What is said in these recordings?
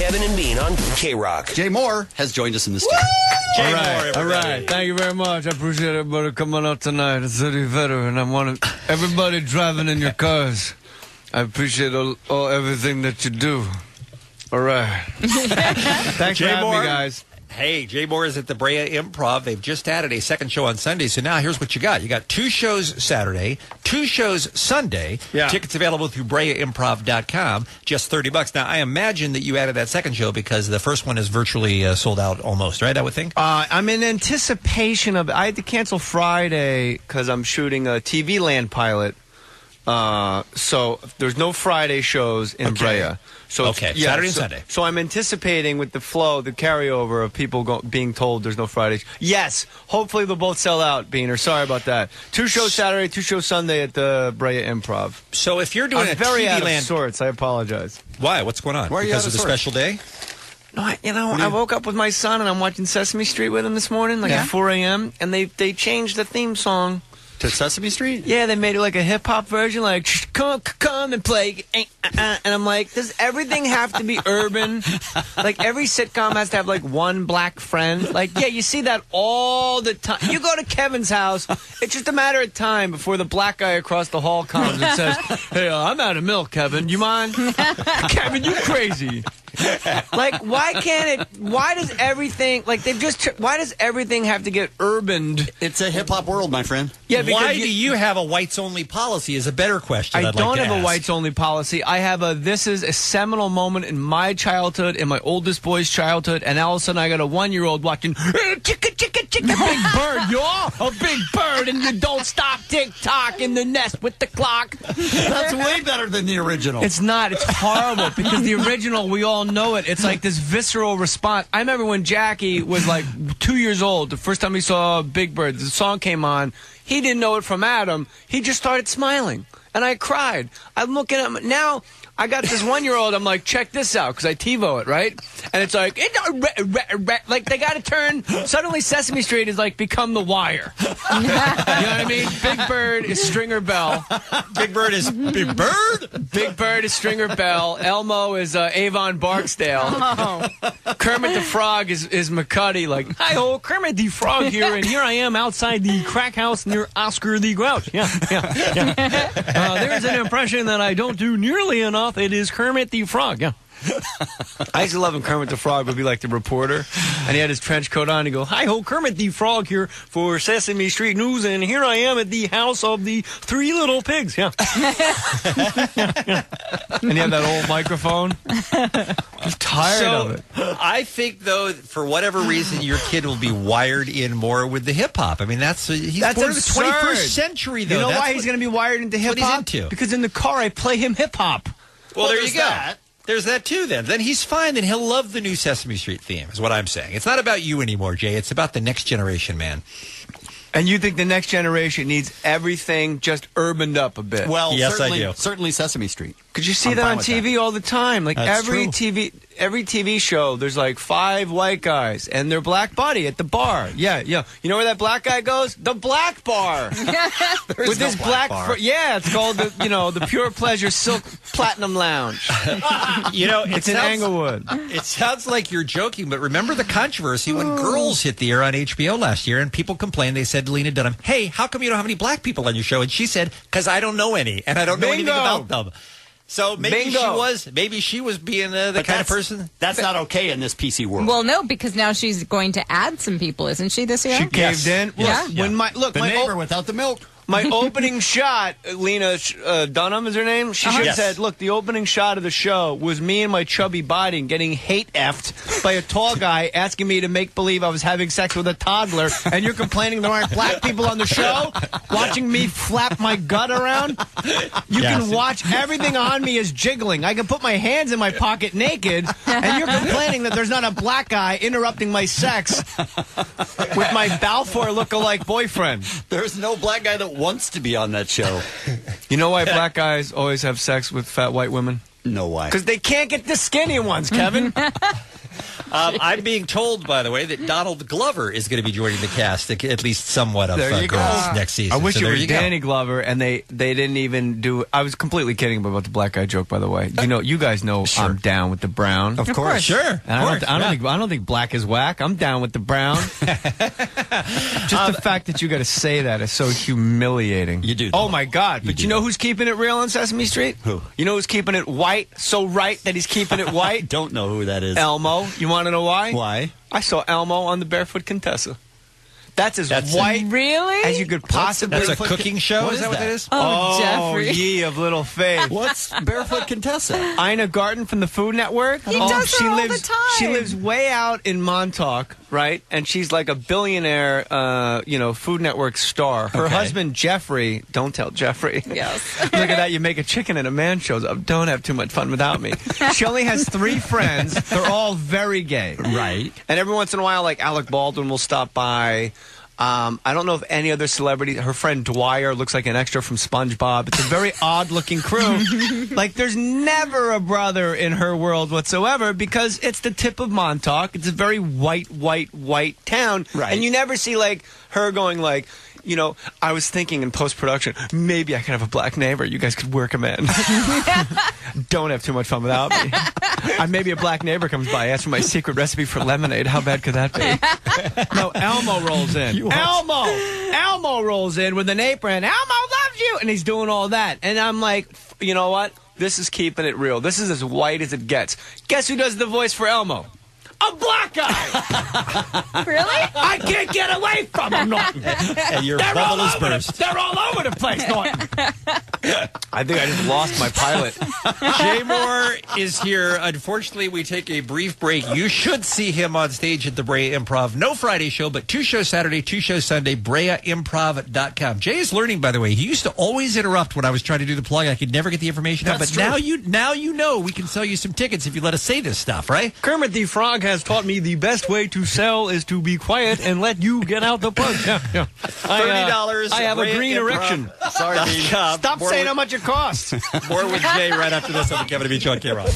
Kevin and Bean on K-Rock. Jay Mohr has joined us in the studio. All right. Thank you very much. I appreciate everybody coming out tonight. It's Eddie Vedder, and I want everybody driving in your cars. I appreciate everything that you do. All right. Thanks for having me, guys. Hey, Jay Mohr is at the Brea Improv. They've just added a second show on Sunday. So now here's what you got. You got 2 shows Saturday, 2 shows Sunday. Yeah. Tickets available through BreaImprov.com. Just $30. Now, I imagine that you added that second show because the first one is virtually sold out almost, right? I would think. I'm in anticipation of. I had to cancel Friday because I'm shooting a TV Land pilot. So there's no Friday shows in Brea. So Saturday and Sunday. So I'm anticipating with the flow, the carryover of people being told there's no Fridays. Yes, hopefully they'll both sell out, Beaner. Sorry about that. 2 shows Saturday, 2 shows Sunday at the Brea Improv. So if you're doing I'm a very TV out Land... of sorts. I apologize. Why? What's going on? Why are you because out of of the sorts? special day? No, I woke up with my son and I'm watching Sesame Street with him this morning, at 4 a.m. And they changed the theme song. To Sesame Street? Yeah, they made it like a hip-hop version, like, come and play. And I'm like, does everything have to be urban? Like, every sitcom has to have, like, one black friend. Like, yeah, you see that all the time. You go to Kevin's house, it's just a matter of time before the black guy across the hall comes and says, hey, I'm out of milk, Kevin. You mind? Kevin, you crazy. Like, why does everything, like, why does everything have to get urbaned? It's a hip-hop world, my friend. Yeah, Why do you have a whites-only policy is a better question. I don't have a whites-only policy. I have this is a seminal moment in my childhood, in my oldest boy's childhood, and all of a sudden I got a 1-year-old watching, chicka, chicka, chicka, big bird, y'all, a big bird, and you don't stop tick-tock in the nest with the clock. That's way better than the original. It's not. It's horrible, because the original, we all know it. It's like this visceral response. I remember when Jackie was like 2 years old, the first time he saw Big Bird, the song came on. He didn't know it from Adam. He just started smiling. And I cried. I'm looking at him. Now, I got this 1-year-old. I'm like, check this out, because I TiVo it, right? And it's like, like they got to turn. Suddenly, Sesame Street is like become The Wire. You know what I mean? Big Bird is Stringer Bell. Big Bird is Big Bird? Big Bird is Stringer Bell. Elmo is Avon Barksdale. Oh. Kermit the Frog is McCuddy. Like, hi-ho, Kermit the Frog here, and here I am outside the crack house near Oscar the Grouch. Yeah. There's an impression that I don't do nearly enough. It is Kermit the Frog, yeah. I used to love when Kermit the Frog would be like the reporter, and he had his trench coat on. He'd go, hi-ho, Kermit the Frog here for Sesame Street News, and here I am at the house of the 3 little pigs. Yeah. And he had that old microphone. I'm tired of it. I think, though, for whatever reason, your kid will be wired in more with the hip-hop. I mean, he's part of the 21st century, though. You know why he's going to be wired into hip-hop? Because in the car, I play him hip-hop. Well, there you go. There's that, too, then. Then he's fine. Then he'll love the new Sesame Street theme, is what I'm saying. It's not about you anymore, Jay. It's about the next generation, man. And you think the next generation needs everything just urbaned up a bit? Well, yes, I do. Certainly Sesame Street. Because you see that on TV all the time. Like every TV show, there's like 5 white guys and their black buddy at the bar. Yeah. You know where that black guy goes? The black bar. With this black bar. Yeah, it's called the Pure Pleasure Silk Platinum Lounge. It's in Englewood. It sounds like you're joking, but remember the controversy when Girls hit the air on HBO last year, and people complained. They said to Lena Dunham, "Hey, how come you don't have any black people on your show?" And she said, "Because I don't know any, and I don't know anything about them." So maybe she was being the kind of person. That's not okay in this PC world. Well, no, because now she's going to add some people, isn't she, this year? She caved in. Yeah. When the neighbor without the milk. My opening shot, Lena Dunham is her name? She should have said, look, the opening shot of the show was me and my chubby Biden getting hate-effed by a tall guy asking me to make believe I was having sex with a toddler, and you're complaining there aren't black people on the show? Watching me flap my gut around? You can watch everything on me is jiggling. I can put my hands in my pocket naked, and you're complaining that there's not a black guy interrupting my sex with my Balfour look-alike boyfriend. There's no black guy that wants to be on that show. You know why black guys always have sex with fat white women? No, why? Because they can't get the skinny ones, Kevin. I'm being told, by the way, that Donald Glover is going to be joining the cast, at least somewhat of There you go. Girls next season. I wish So it there was you go. Danny Glover, and they didn't even do. I was completely kidding about the black guy joke, by the way. You guys know I'm down with the brown. Of course, sure. And I don't think black is whack. I'm down with the brown. Just the fact that you got to say that is so humiliating. You do. Oh my God! But you know who's keeping it real on Sesame Street? Who? You know who's keeping it white? So right that he's keeping it white. Don't know who that is. Elmo. You want to know why? Why? I saw Elmo on the Barefoot Contessa. That's as white Really? as you could possibly. That's a cooking show? What is is that what that? that is? Oh, Jeffrey. Ye of little faith. What's Barefoot Contessa? Ina Garten from the Food Network. He does her all the time. She lives way out in Montauk, right? And she's like a billionaire, Food Network star. Her Okay. husband Jeffrey. Don't tell Jeffrey. Yes. Look at that! You make a chicken and a man shows up. Don't have too much fun without me. She only has 3 friends. They're all very gay. Right. And every once in a while, like Alec Baldwin will stop by. I don't know if any other celebrity. Her friend Dwyer looks like an extra from SpongeBob. It's a very odd-looking crew. Like, there's never a brother in her world whatsoever because it's the tip of Montauk. It's a very white town. Right. And you never see, like, her going, like, I was thinking in post-production, maybe I could have a black neighbor. You guys could work him in. Don't have too much fun without me. Maybe a black neighbor comes by, asks for my secret recipe for lemonade. How bad could that be? No, Elmo rolls in. Elmo rolls in with an apron. Elmo loves you! And he's doing all that. And I'm like, you know what? This is keeping it real. This is as white as it gets. Guess who does the voice for Elmo? A black guy! Really? I can't get away from him, Norton. And your bubble is burst. They're all over the place, Norton. I think I just lost my pilot. Jay Mohr is here. Unfortunately, we take a brief break. You should see him on stage at the Brea Improv. No Friday show, but 2 shows Saturday, 2 shows Sunday, BreaImprov.com. Jay is learning, by the way. He used to always interrupt when I was trying to do the plug. I could never get the information out. But That's true. now you know we can sell you some tickets if you let us say this stuff, right? Kermit the Frog has taught me the best way to sell is to be quiet and let you get out the plug. Yeah. $30. I have a green erection. Sorry, Dean. Stop saying how much it costs. More with Jay right after this on the Kevin and Bean Show on K-Rock.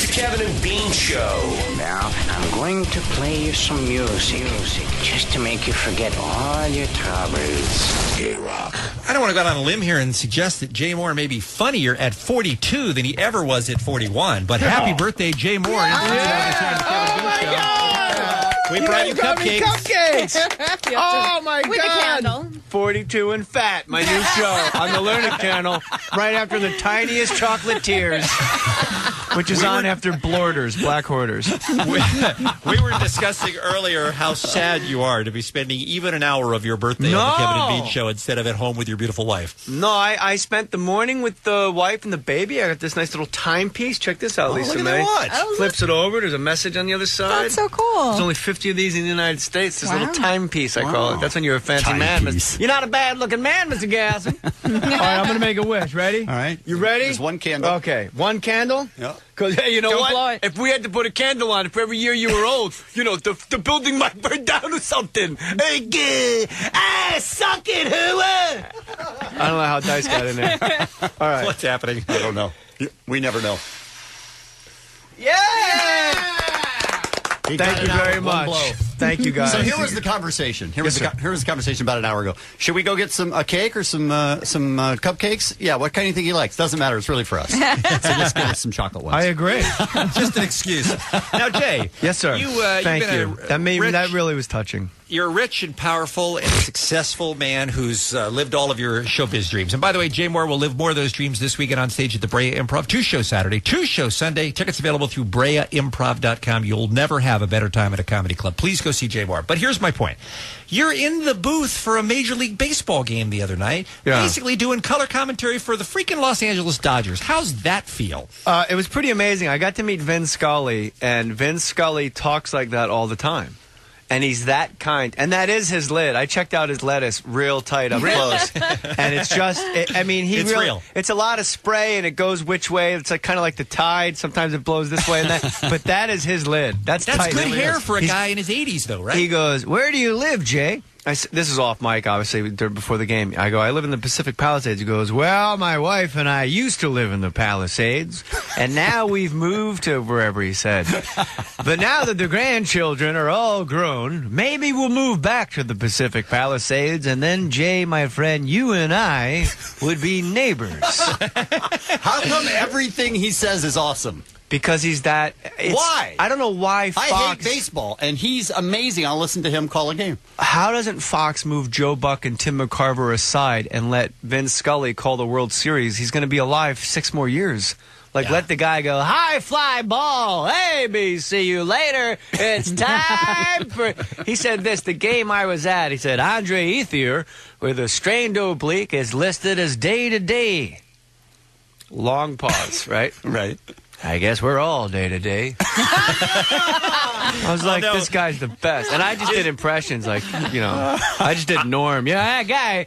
The Kevin and Bean Show. Now, I'm going to play you some music just to make you forget all your troubles. K-Rock. I don't want to go out on a limb here and suggest that Jay Mohr may be funnier at 42 than he ever was at 41. But happy birthday, Jay Mohr. Oh, my God. We brought you cupcakes. Oh, my With a candle. 42 and Fat, my new show on the Learning Channel, right after the tiniest chocolate tears, which is on after Blorders, Black Hoarders. We were discussing earlier how sad you are to be spending even an hour of your birthday on the Kevin and Bean Show instead of at home with your beautiful wife. No, I spent the morning with the wife and the baby. I got this nice little timepiece. Check this out, Lisa look at May. that watch. Oh, Flips it over. There's a message on the other side. That's so cool. There's only 50 of these in the United States. This Wow. little timepiece, I call it. That's when you're a fancy man. Timepiece. You're not a bad-looking man, Mr. Gasson. All right, I'm going to make a wish. Ready? All right. You ready? There's one candle. Okay. One candle? Yeah. Because, hey, you know Don't what? blow it. If we had to put a candle on it for every year you were old, the building might burn down or something. Hey, suck it, hooah! I don't know how Dice got in there. All right. What's happening? I don't know. We never know. Yeah! He Thank got you it out very with one much. blow. Thank you, guys. So here was the conversation. Here was the conversation about an hour ago. Should we go get a cake or some cupcakes? Yeah. What kind of thing he likes? Doesn't matter. It's really for us. So just get us some chocolate ones. I agree. Just an excuse. Now, Jay. Yes, sir. Thank you. That really was touching. You're a rich and powerful and successful man who's lived all of your showbiz dreams. And by the way, Jay Mohr will live more of those dreams this weekend on stage at the Brea Improv. 2 shows Saturday, 2 shows Sunday. Tickets available through BreaImprov.com. You'll never have a better time at a comedy club. Please go see Jay Mohr. But here's my point. You're in the booth for a Major League Baseball game the other night, basically doing color commentary for the freaking Los Angeles Dodgers. How's that feel? It was pretty amazing. I got to meet Vin Scully, and Vin Scully talks like that all the time. And he's that kind. And that is his lid. I checked out his lettuce real tight up close. And it's just, It's real. It's a lot of spray, and it goes which way. It's like kind of like the tide. Sometimes it blows this way and that. But that is his lid. That's tight. good It really hair is. for a guy in his 80s, though, right? He goes, "Where do you live, Jay?" this is off mic, obviously, before the game. I go, I live in the Pacific Palisades. He goes, well, my wife and I used to live in the Palisades, and now we've moved to wherever he said. But now that the grandchildren are all grown, maybe we'll move back to the Pacific Palisades, and then, Jay, my friend, you and I would be neighbors. How come everything he says is awesome? Because he's that... Why? I don't know why Fox... I hate baseball, and he's amazing. I'll listen to him call a game. How doesn't Fox move Joe Buck and Tim McCarver aside and let Vin Scully call the World Series? He's going to be alive 6 more years. Let the guy go, high fly ball, AB, see you later. It's time for... He said this, the game I was at, he said, Andre Ethier, with a strained oblique, is listed as day-to-day. Long pause, right? Right. I guess we're all day-to-day. I was like, this guy's the best. And I just did impressions, I just did Norm. That guy,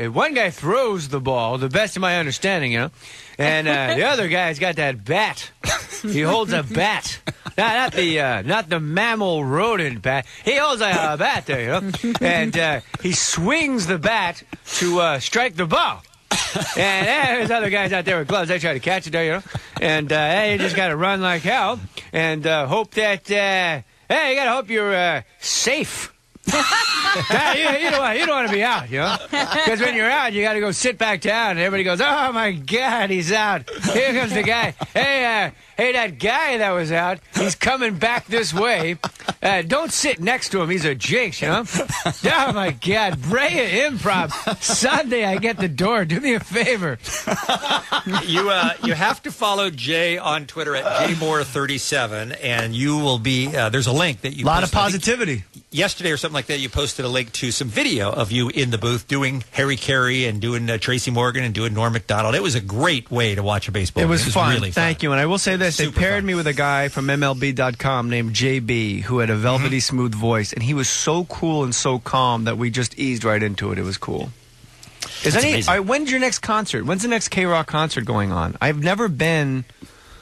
one guy throws the ball, the best of my understanding, and the other guy's got that bat. He holds a bat. Not the mammal rodent bat. He holds a bat there, and he swings the bat to strike the ball. And there's other guys out there with gloves. They try to catch it there, and you just got to run like hell and hope that, you got to hope you're safe. You don't want to be out, because when you're out, you got to go sit back down, and everybody goes, oh, my God, he's out. Here comes the guy. Hey, that guy that was out, he's coming back this way. Don't sit next to him. He's a jinx, Oh, my God. Brea Improv. Sunday, I get the door. Do me a favor. You have to follow Jay on Twitter at jmoore37, and you will be, there's a link that you A lot of posted, positivity. Yesterday or something like that, you posted a link to some video of you in the booth doing Harry Carey and doing Tracy Morgan and doing Norm Macdonald. It was a great way to watch a baseball game. It was fun. Really fun. Thank you. And I will say this. They paired me with a guy from MLB.com named JB who had a velvety smooth voice, and he was so cool and so calm that we just eased right into it. It was cool. When's your next concert? When's the next K-Rock concert going on? I've never been.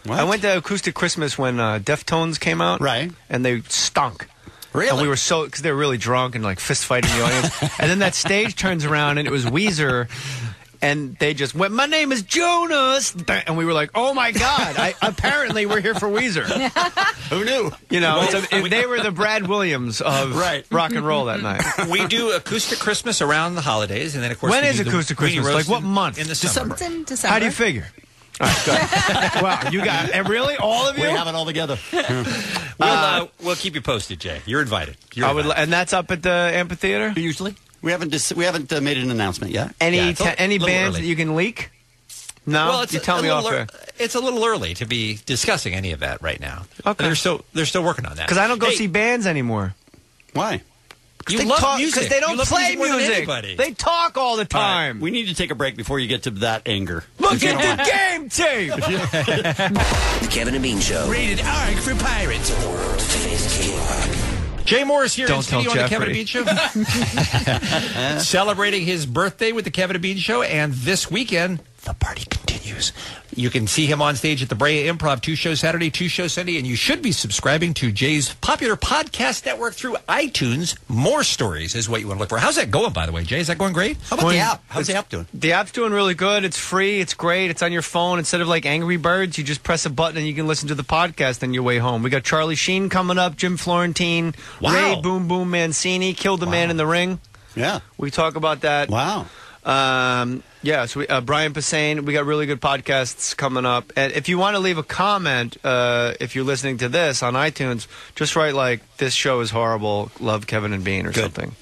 What? I went to Acoustic Christmas when Deftones came out. Right. And they stunk. Really? And we were because they were really drunk and like fist fighting the audience. And then that stage turns around and it was Weezer. And they just went, my name is Jonas. And we were like, oh, my God. Apparently, we're here for Weezer. Who knew? They were the Brad Williams of rock and roll that night. We do Acoustic Christmas around the holidays. And then, of course, when is Acoustic Christmas? Like what month? In the summer. It's in December. How do you figure? All right, good. Wow, you got it. Really? All of you? We have it all together. We'll keep you posted, Jay. You're invited. And that's up at the amphitheater? Usually. We haven't made an announcement yet. Any bands that you can leak? No? Well, you tell me off air. It's a little early to be discussing any of that right now. Okay. They're still working on that. Because I don't go see bands anymore. Why? You love music. Because they don't play more than music. anybody. They talk all the time. We need to take a break before you get to that anger. Look at the game tape! The Kevin and Bean Show. Rated R for pirates. The world famous K-Rock. Jay Moore is here Don't in studio tell on the Kevin and Bean Show. Celebrating his birthday with the Kevin and Bean Show, and this weekend, the party continues. You can see him on stage at the Brea Improv, 2 shows Saturday, 2 shows Sunday, and you should be subscribing to Jay's popular podcast network through iTunes. More Stories is what you want to look for. How's that going, by the way, Jay? Is that going great? How about the app? How's the app doing? The app's doing really good. It's free. It's great. It's on your phone. Instead of like Angry Birds, you just press a button and you can listen to the podcast on your way home. We got Charlie Sheen coming up, Jim Florentine, Ray Boom Boom Mancini, Killed the Man in the Ring. Yeah. We talk about that. Wow. So Brian Posehn, we got really good podcasts coming up. And if you want to leave a comment, if you're listening to this on iTunes, just write like, this show is horrible, love Kevin and Bean or something.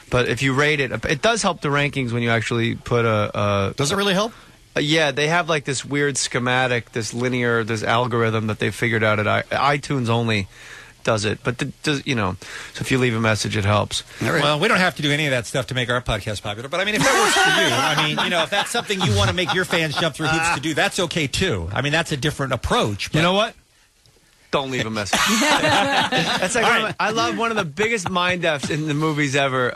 But if you rate it, it does help the rankings when you actually put Does it really help? Yeah, they have like this weird schematic, this algorithm that they figured out at iTunes only does it. But, so if you leave a message, it helps. Well, we don't have to do any of that stuff to make our podcast popular. But, I mean, if that works for you, if that's something you want to make your fans jump through hoops to do, that's okay, too. I mean, that's a different approach. But you know what? Don't leave a message. That's like I love one of the biggest mind F's in the movies ever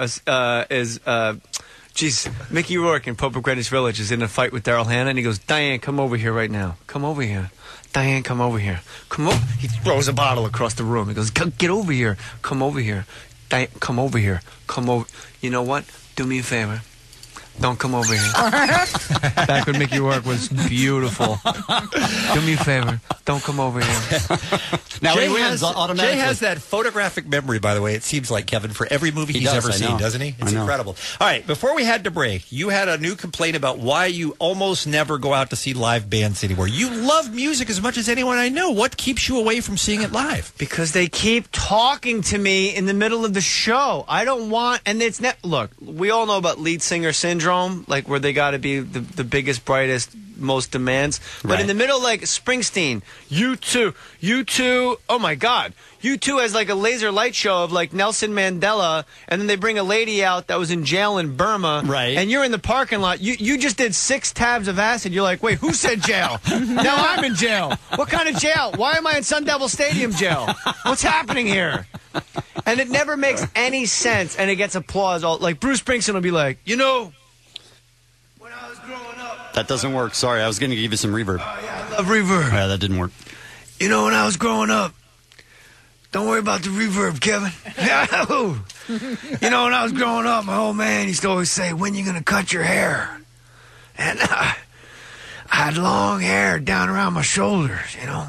Mickey Rourke in Pope of Greenwich Village is in a fight with Daryl Hannah, and he goes, Diane, come over here right now. Come over here. Diane, come over here. Come over. He throws a bottle across the room. He goes, get over here. Come over here. come over here. Come over. You know what? Do me a favor. Don't come over here. Back when Mickey Rourke was beautiful. Do me a favor. Don't come over here. Now Jay he wins automatically. Jay has that photographic memory, by the way, it seems like, Kevin, for every movie he's ever seen, doesn't he? It's incredible. All right, before we had to break, you had a new complaint about why you almost never go out to see live bands anymore. You love music as much as anyone I know. What keeps you away from seeing it live? Because they keep talking to me in the middle of the show. I don't want, and it's look, we all know about lead singer syndrome, like where they got to be the biggest, brightest, most demands. But in the middle, like Springsteen, U2, oh my God. U2 has like a laser light show of like Nelson Mandela, and then they bring a lady out that was in jail in Burma. Right. And you're in the parking lot. You just did 6 tabs of acid. You're like, wait, who said jail? Now I'm in jail. What kind of jail? Why am I in Sun Devil Stadium jail? What's happening here? And it never makes any sense, and it gets applause. Like Bruce Springsteen will be like, you know, when I was growing up. That doesn't work. Sorry, I was going to give you some reverb. Yeah, I love reverb. Yeah, that didn't work. You know, when I was growing up, don't worry about the reverb, Kevin. You know, when I was growing up, my old man used to always say, when you going to cut your hair? And I had long hair down around my shoulders, you know.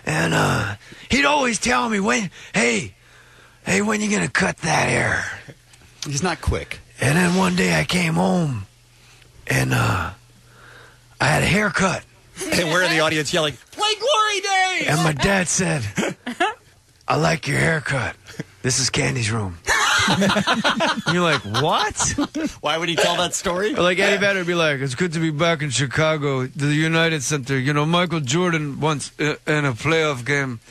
And he'd always tell me, hey, when you going to cut that hair? He's not quick. And then one day I came home, and I had a haircut. And we're in the audience yelling, play Glory Days! And my dad said, I like your haircut. This is Candy's room. You're like, what? Why would he tell that story? Or like Eddie Vedder would be like, it's good to be back in Chicago, the United Center. You know, Michael Jordan once in a playoff game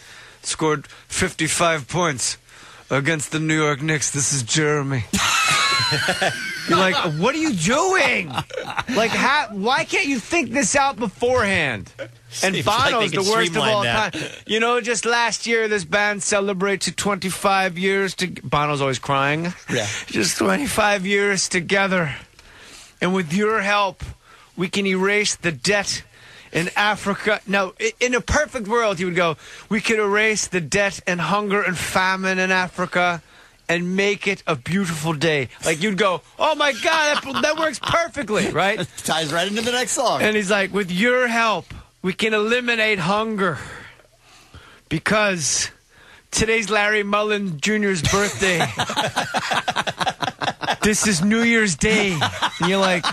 scored 55 points against the New York Knicks. This is Jeremy. You're like, what are you doing? Like, why can't you think this out beforehand? And Seems Bono's like the they worst of all streamline time. You know, just last year, this band celebrates 25 years to. Bono's always crying. Yeah. Just 25 years together. And with your help, we can erase the debt in Africa. Now, in a perfect world, he would go, we could erase the debt and hunger and famine in Africa and make it a beautiful day. Like, you'd go, oh, my God, that works perfectly, right? Ties right into the next song. And he's like, with your help, we can eliminate hunger because today's Larry Mullen Jr.'s birthday. This is New Year's Day. And you're like,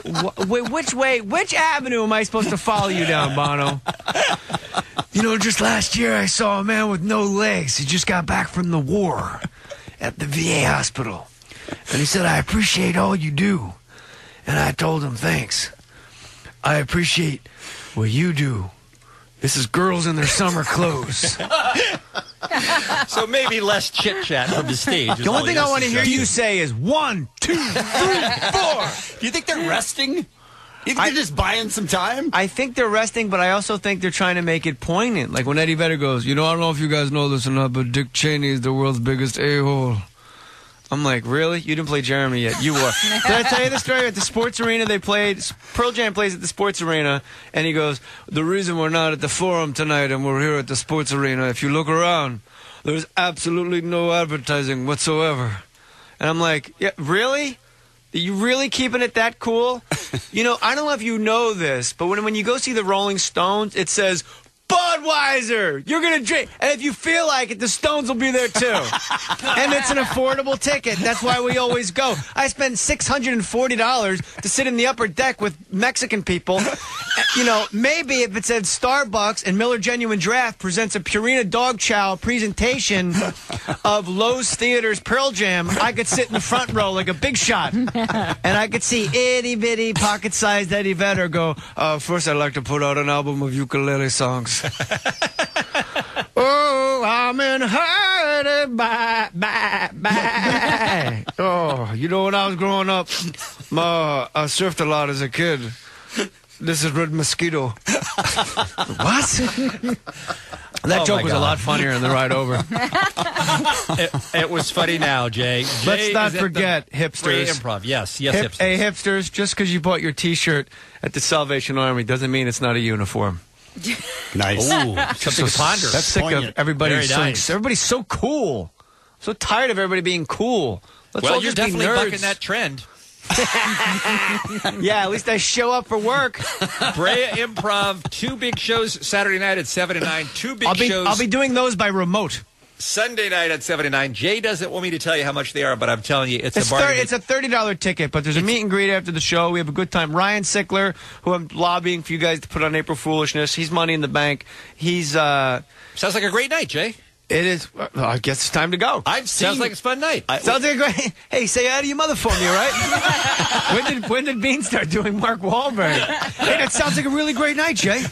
which avenue am I supposed to follow you down, Bono? You know, just last year I saw a man with no legs. He just got back from the war at the VA hospital. And he said, I appreciate all you do. And I told him, thanks. I appreciate what you do. This is girls in their summer clothes. So maybe less chit-chat from the stage. The only thing I want to hear you say is 1, 2, 3, 4. Do you think they're resting? You think they're just buying some time? I think they're resting, but I also think they're trying to make it poignant. Like when Eddie Vedder goes, you know, I don't know if you guys know this or not, but Dick Cheney is the world's biggest a-hole. I'm like, really? You didn't play Jeremy yet. You were. Did I tell you the story? At the sports arena, they played, Pearl Jam plays at the sports arena, and he goes, the reason we're not at the Forum tonight and we're here at the sports arena, if you look around, there's absolutely no advertising whatsoever. And I'm like, yeah, really? Are you really keeping it that cool? You know, I don't know if you know this, but when you go see the Rolling Stones, it says, Budweiser, you're going to drink. And if you feel like it, the Stones will be there too. And it's an affordable ticket. That's why we always go. I spend $640 to sit in the upper deck with Mexican people. You know, maybe if it said Starbucks and Miller Genuine Draft presents a Purina Dog Chow presentation of Lowe's Theater's Pearl Jam, I could sit in the front row like a big shot. And I could see itty-bitty, pocket-sized Eddie Vedder go, first I'd like to put out an album of ukulele songs. Oh, I'm in hurry, bye. Oh, you know, when I was growing up, I surfed a lot as a kid. This is Red Mosquito. What? That joke was a lot funnier in the ride over. It was funny now, Jay. Let's not forget hipsters. Improv. Yes, hipsters. Hey, hipsters, just because you bought your T-shirt at the Salvation Army doesn't mean it's not a uniform. Nice. Ooh, something to ponder. That's sick of everybody's Very nice. Everybody's so cool. So tired of everybody being cool. Let's all Well, you're just be definitely nerds. bucking that trend. Yeah, at least I show up for work. Brea Improv, 2 big shows Saturday night at 7 and 9. 2 big shows. I'll be doing those by remote. Sunday night at 7 and 9. Jay doesn't want me to tell you how much they are, but I'm telling you, it's a bargain. It's a $30 ticket, but there's a meet and greet after the show. We have a good time. Ryan Sickler, who I'm lobbying for you guys to put on April Foolishness, he's money in the bank. He's Sounds like a great night, Jay. It is. I guess it's time to go. Sounds like it's a fun night. Sounds like a great. Hey, say hi to your mother for me, all right? when did Bean start doing Mark Wahlberg? Hey, that sounds like a really great night, Jay.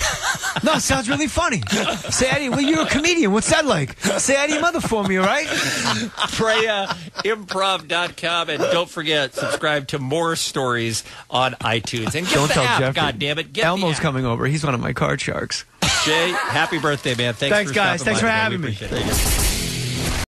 No, it sounds really funny. Say hi to well, you're a comedian. What's that like? Say hi to your mother for me, all right? BreaImprov.com, and don't forget, subscribe to more stories on iTunes. And get Don't the tell app, Jeffrey. God damn it. Get Elmo's the app. coming over. He's one of my card sharks. Jay, happy birthday, man. Thanks, for guys. stopping Thanks by for today. having We me. appreciate it.